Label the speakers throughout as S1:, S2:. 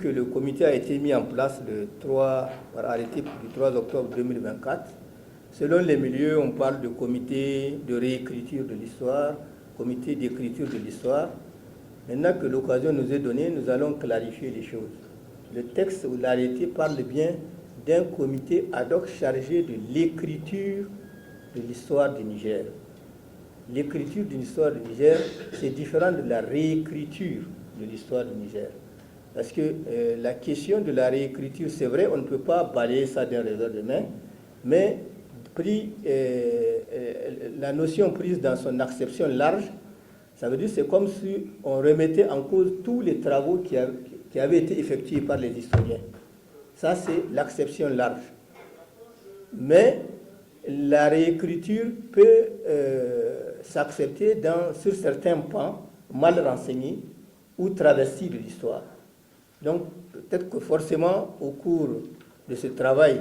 S1: que le comité a été mis en place par arrêté du 3 octobre 2024, selon les milieux, on parle de comité de réécriture de l'histoire, comité d'écriture de l'histoire. Maintenant que l'occasion nous est donnée, nous allons clarifier les choses. Le texte ou l'arrêté parle bien d'un comité ad hoc chargé de l'écriture de l'histoire du Niger. L'écriture d'une histoire du Niger, c'est différent de la réécriture de l'histoire du Niger. Parce que la question de la réécriture, c'est vrai, on ne peut pas balayer ça d'un revers de main, mais la notion prise dans son acception large, ça veut dire que c'est comme si on remettait en cause tous les travaux qui avaient été effectués par les historiens. Ça, c'est l'acception large. Mais la réécriture peut s'accepter sur certains pans mal renseignés ou travestis de l'histoire. Donc, peut-être que forcément, au cours de ce travail,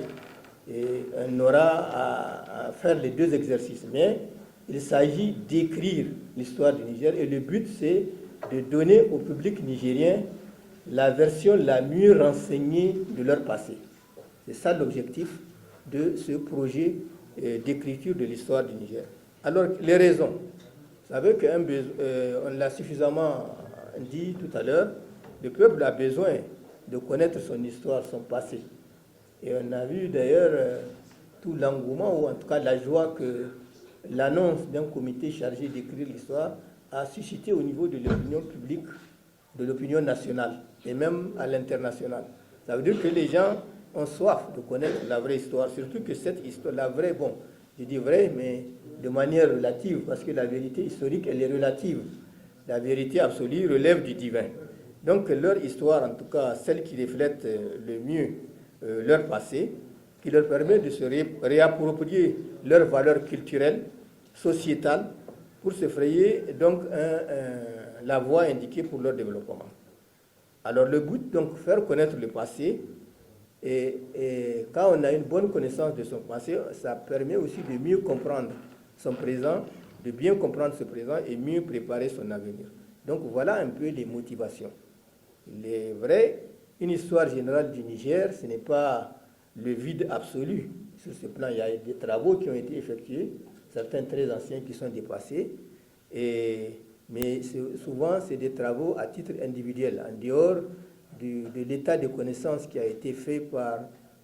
S1: on aura à faire les deux exercices. Mais il s'agit d'écrire l'histoire du Niger et le but, c'est de donner au public nigérien la version la mieux renseignée de leur passé. C'est ça l'objectif de ce projet d'écriture de l'histoire du Niger. Alors, les raisons. Vous savez qu'on l'a suffisamment dit tout à l'heure, le peuple a besoin de connaître son histoire, son passé. Et on a vu d'ailleurs tout l'engouement, ou en tout cas la joie que l'annonce d'un comité chargé d'écrire l'histoire a suscité au niveau de l'opinion publique, de l'opinion nationale et même à l'international. Ça veut dire que les gens ont soif de connaître la vraie histoire, surtout que cette histoire, la vraie, bon, je dis vraie, mais de manière relative, parce que la vérité historique, elle est relative. La vérité absolue relève du divin. Donc leur histoire, en tout cas celle qui reflète le mieux leur passé, qui leur permet de se réapproprier leurs valeurs culturelles, sociétales, pour se frayer donc la voie indiquée pour leur développement. Alors le but, donc, faire connaître le passé, et quand on a une bonne connaissance de son passé, ça permet aussi de mieux comprendre son présent, de bien comprendre ce présent et mieux préparer son avenir. Donc voilà un peu les motivations. Les vrais, une histoire générale du Niger, ce n'est pas le vide absolu. Sur ce plan, il y a des travaux qui ont été effectués, certains très anciens qui sont dépassés, mais souvent c'est des travaux à titre individuel, en dehors de l'état de connaissance qui a été fait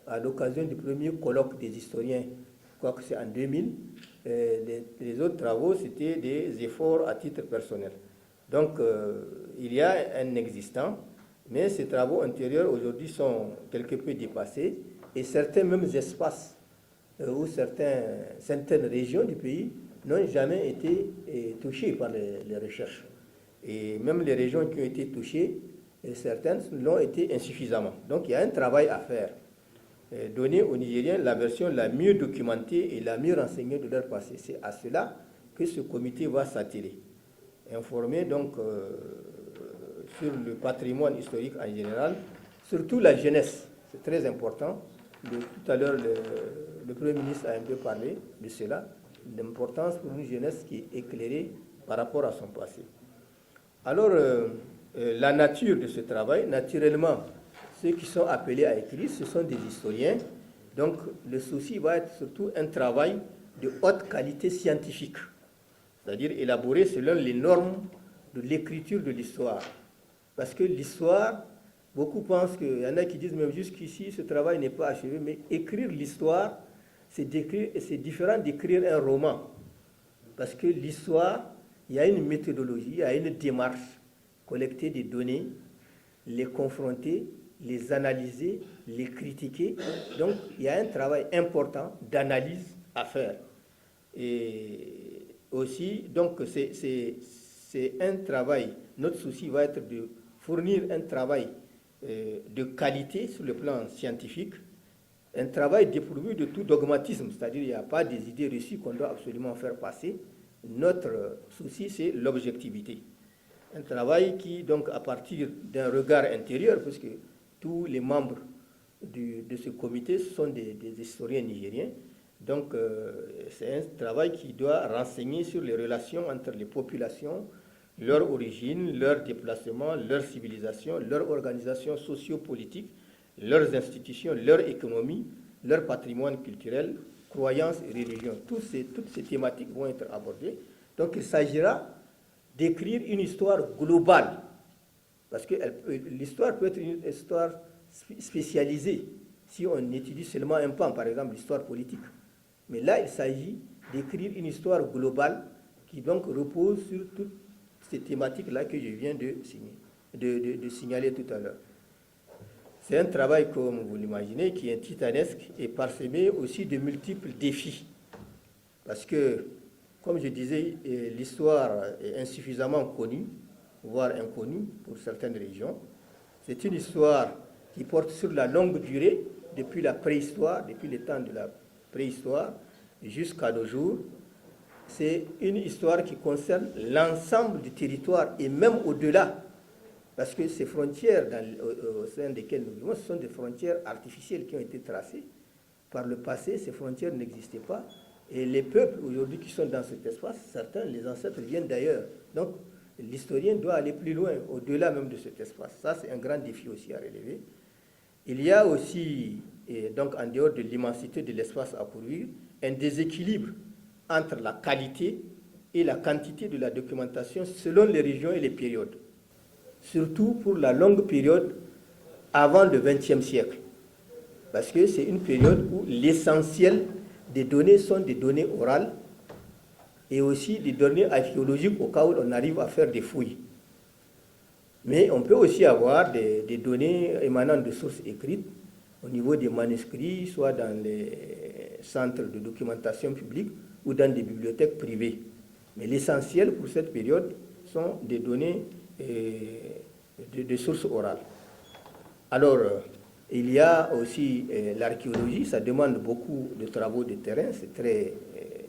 S1: à l'occasion du premier colloque des historiens, je crois que c'est en 2000. Les autres travaux, c'était des efforts à titre personnel. Donc, il y a un existant, mais ces travaux antérieurs aujourd'hui sont quelque peu dépassés, et certains mêmes espaces ou certaines régions du pays n'ont jamais été touchées par les recherches. Et même les régions qui ont été touchées, certaines l'ont été insuffisamment. Donc il y a un travail à faire. Donner aux Nigériens la version la mieux documentée et la mieux renseignée de leur passé. C'est à cela que ce comité va s'atteler. Informer donc sur le patrimoine historique en général, surtout la jeunesse. C'est très important. Tout à l'heure, le Premier ministre a un peu parlé de cela, l'importance pour une jeunesse qui est éclairée par rapport à son passé. Alors, la nature de ce travail, naturellement, ceux qui sont appelés à écrire, ce sont des historiens. Donc, le souci va être surtout un travail de haute qualité scientifique, c'est-à-dire élaboré selon les normes de l'écriture de l'histoire. Parce que l'histoire, beaucoup pensent qu'il y en a qui disent, mais jusqu'ici, ce travail n'est pas achevé, mais écrire l'histoire, c'est différent d'écrire un roman. Parce que l'histoire, il y a une méthodologie, il y a une démarche, collecter des données, les confronter, les analyser, les critiquer. Donc, il y a un travail important d'analyse à faire. Et aussi, donc, c'est un travail, notre souci va être de fournir un travail de qualité sur le plan scientifique, un travail dépourvu de tout dogmatisme, c'est-à-dire qu'il n'y a pas des idées reçues qu'on doit absolument faire passer. Notre souci, c'est l'objectivité. Un travail qui, donc, à partir d'un regard intérieur, puisque tous les membres de ce comité sont des historiens nigériens, donc c'est un travail qui doit renseigner sur les relations entre les populations, leur origine, leur déplacement, leur civilisation, leur organisation socio-politique, leurs institutions, leur économie, leur patrimoine culturel, croyances et religions. Toutes ces thématiques vont être abordées. Donc il s'agira d'écrire une histoire globale, parce que l'histoire peut être une histoire spécialisée, si on étudie seulement un pan, par exemple l'histoire politique. Mais là, il s'agit d'écrire une histoire globale qui donc repose sur toutes ces thématiques-là que je viens de signaler tout à l'heure. C'est un travail, comme vous l'imaginez, qui est titanesque et parsemé aussi de multiples défis. Parce que, comme je disais, l'histoire est insuffisamment connue, voire inconnue pour certaines régions. C'est une histoire qui porte sur la longue durée, depuis la préhistoire, depuis les temps de la préhistoire jusqu'à nos jours. C'est une histoire qui concerne l'ensemble du territoire et même au-delà. Parce que ces frontières au sein desquelles nous vivons, ce sont des frontières artificielles qui ont été tracées. Par le passé, ces frontières n'existaient pas. Et les peuples aujourd'hui qui sont dans cet espace, certains, les ancêtres viennent d'ailleurs. Donc, l'historien doit aller plus loin, au-delà même de cet espace. Ça, c'est un grand défi aussi à relever. Il y a aussi, et donc en dehors de l'immensité de l'espace à couvrir, un déséquilibre entre la qualité et la quantité de la documentation selon les régions et les périodes. Surtout pour la longue période avant le XXe siècle. Parce que c'est une période où l'essentiel des données sont des données orales et aussi des données archéologiques au cas où on arrive à faire des fouilles. Mais on peut aussi avoir des données émanant de sources écrites au niveau des manuscrits, soit dans les centres de documentation publique ou dans des bibliothèques privées. Mais l'essentiel pour cette période sont des données de sources orales. Alors, il y a aussi l'archéologie, ça demande beaucoup de travaux de terrain, c'est très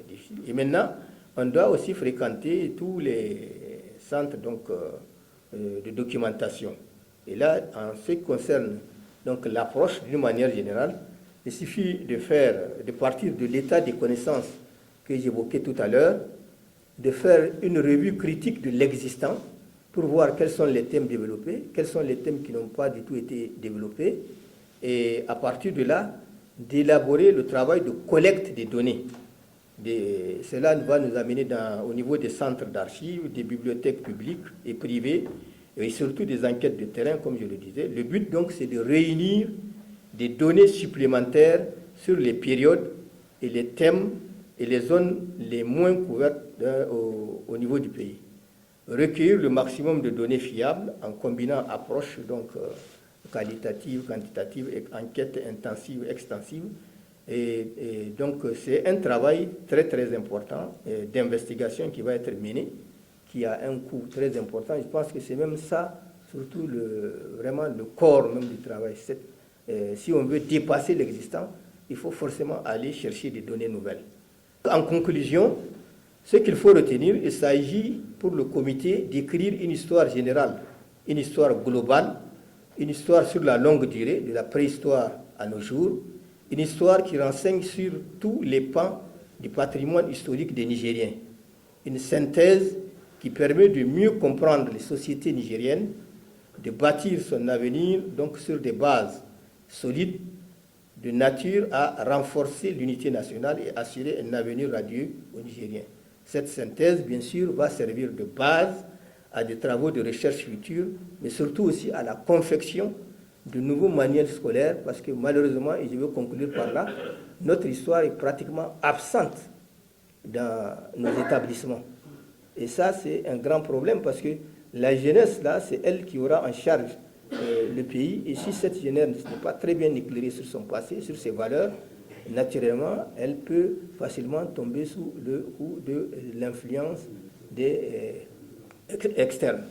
S1: difficile. Et maintenant, on doit aussi fréquenter tous les centres de documentation. Et là, en ce qui concerne l'approche d'une manière générale, il suffit de partir de l'état des connaissances que j'évoquais tout à l'heure, de faire une revue critique de l'existant pour voir quels sont les thèmes développés, quels sont les thèmes qui n'ont pas du tout été développés, et à partir de là, d'élaborer le travail de collecte des données. Cela va nous amener au niveau des centres d'archives, des bibliothèques publiques et privées, et surtout des enquêtes de terrain, comme je le disais. Le but, donc, c'est de réunir des données supplémentaires sur les périodes et les thèmes et les zones les moins couvertes au niveau du pays. Recueillir le maximum de données fiables en combinant approches qualitatives, quantitatives, et enquêtes intensives, extensives. Et donc, c'est un travail très, très important d'investigation qui va être mené, qui a un coût très important. Je pense que c'est même ça, surtout vraiment le corps même du travail. Si on veut dépasser l'existant, il faut forcément aller chercher des données nouvelles. En conclusion, ce qu'il faut retenir, il s'agit pour le comité d'écrire une histoire générale, une histoire globale, une histoire sur la longue durée, de la préhistoire à nos jours, une histoire qui renseigne sur tous les pans du patrimoine historique des Nigériens. Une synthèse qui permet de mieux comprendre les sociétés nigériennes, de bâtir son avenir donc sur des bases solides, de nature à renforcer l'unité nationale et assurer un avenir radieux aux Nigériens. Cette synthèse, bien sûr, va servir de base à des travaux de recherche futurs, mais surtout aussi à la confection de nouveaux manuels scolaires, parce que malheureusement, et je veux conclure par là, notre histoire est pratiquement absente dans nos établissements. Et ça, c'est un grand problème, parce que la jeunesse, là, c'est elle qui aura en charge le pays. Et si cette jeunesse n'est pas très bien éclairée sur son passé, sur ses valeurs, naturellement, elle peut facilement tomber sous le coup de l'influence des externes.